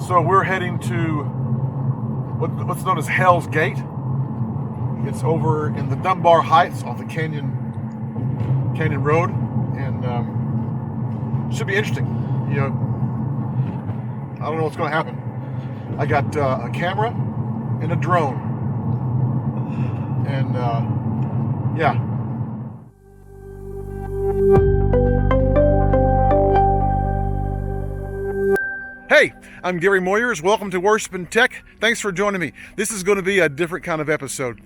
So we're heading to what's known as Hell's Gate. It's over in the Dunbar Heights off the Canyon Road, and should be interesting. You know, I don't know what's going to happen. I got a camera and a drone, and yeah. Hey, I'm Gary Moyers. Welcome to Worship and Tech. Thanks for joining me. This is going to be a different kind of episode.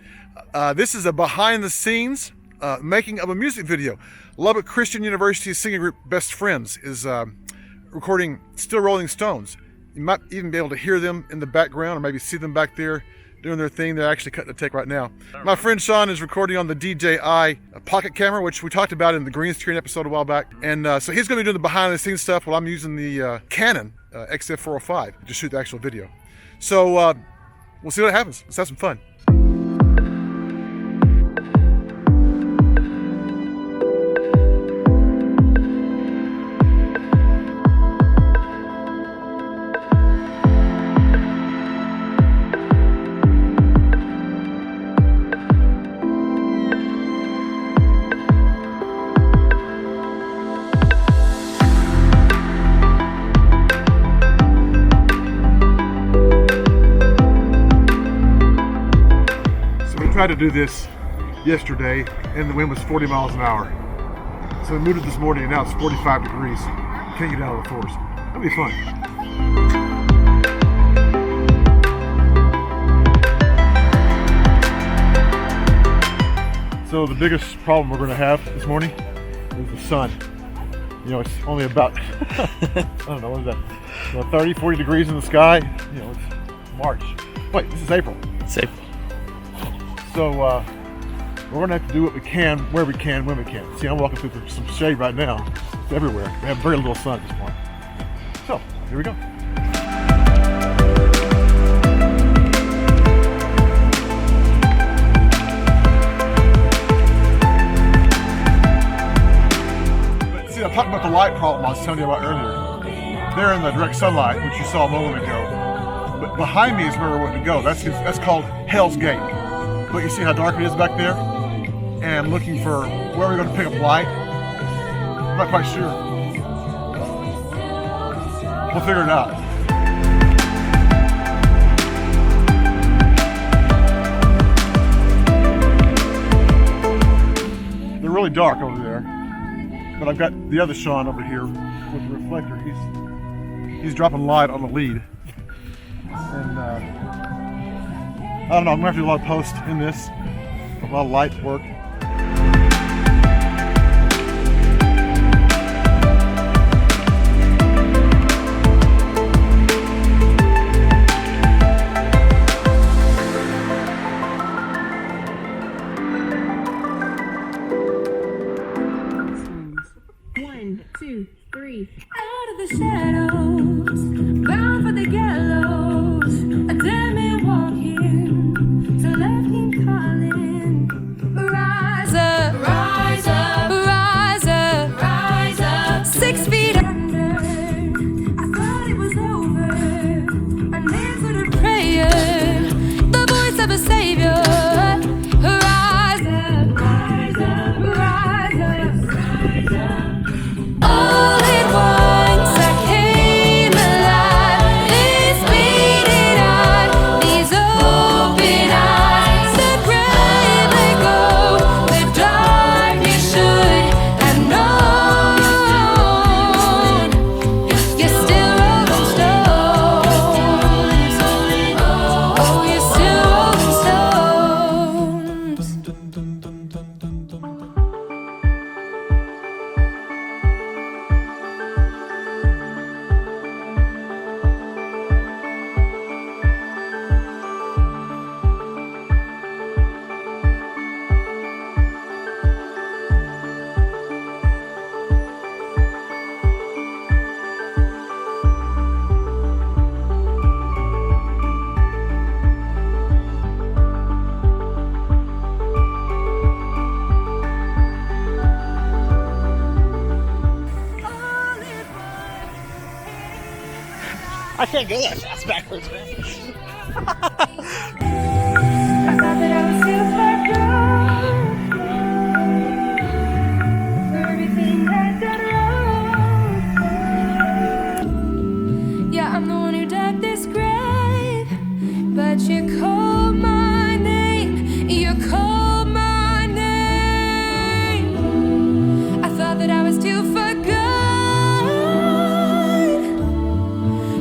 This is a behind the scenes making of a music video. Lubbock Christian University's singing group Best Friends is recording Still Rolling Stones. You might even be able to hear them in the background or maybe see them back there doing their thing. They're actually cutting the tape right now. My friend Sean is recording on the DJI pocket camera, which we talked about in the green screen episode a while back. And so he's going to be doing the behind the scenes stuff while I'm using the Canon XF405 to shoot the actual video. So we'll see what happens. Let's have some fun. Tried to do this yesterday and the wind was 40 miles an hour. So we moved it this morning and now it's 45 degrees. Can't get out of the forest. That'll be fun. So the biggest problem we're going to have this morning is the sun. You know, it's only about, I don't know, what is that? You know, 30, 40 degrees in the sky. You know, it's March. Wait, this is April. It's April. So we're going to have to do what we can, where we can, when we can. See, I'm walking through some shade right now. It's everywhere. We have very little sun at this point. So, here we go. But see, I'm talking about the light problem I was telling you about earlier. They're in the direct sunlight, which you saw a moment ago. But behind me is where we're going to go. That's called Hell's Gate. But you see how dark it is back there? And I'm looking for where we're going to pick up light. I'm not quite sure. We'll figure it out. They're really dark over there. But I've got the other Sean over here with the reflector. He's dropping light on the lead. And I don't know, I'm going to have to do a lot of posts in this, a lot of light work. One, two, three. Out of the shadows, bound for the gallows, a damn man walking. So let him call in, right. I can't go that fast backwards, man. I thought that I was too far gone for everything I'd done wrong. Yeah, I'm the one who dug this grave, but you called my name. You called my name. I thought that I was too far gone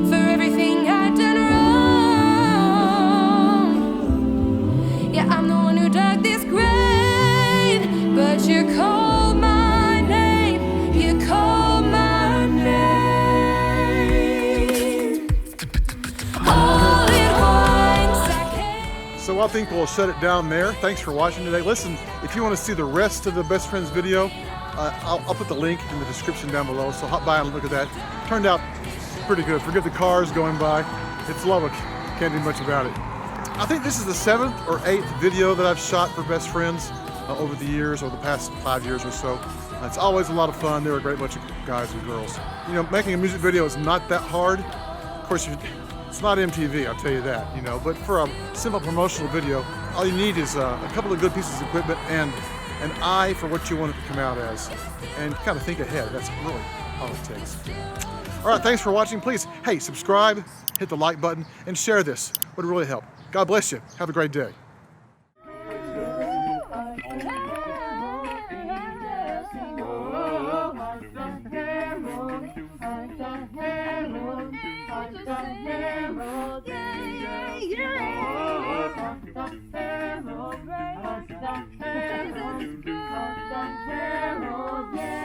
for everything I'd done wrong. Yeah, I'm the one who dug this grave, but you called my name. You called my name. All at once I came. So I think we'll shut it down there. Thanks for watching today. Listen, if you want to see the rest of the Best Friends video, I'll put the link in the description down below, so hop by and look at that. Turned out pretty good. Forget the cars going by. It's Lubbock. Can't do much about it. I think this is the 7th or 8th video that I've shot for Best Friends over the years, or the past 5 years or so. It's always a lot of fun. They're a great bunch of guys and girls. You know, making a music video is not that hard. Of course, it's not MTV, I'll tell you that, you know, but for a simple promotional video, all you need is a couple of good pieces of equipment and an eye for what you want it to come out as, and kind of think ahead. That's really all it takes. All right, thanks for watching. Please, hey, subscribe, hit the like button, and share this. Would really help. God bless you. Have a great day. Yeah.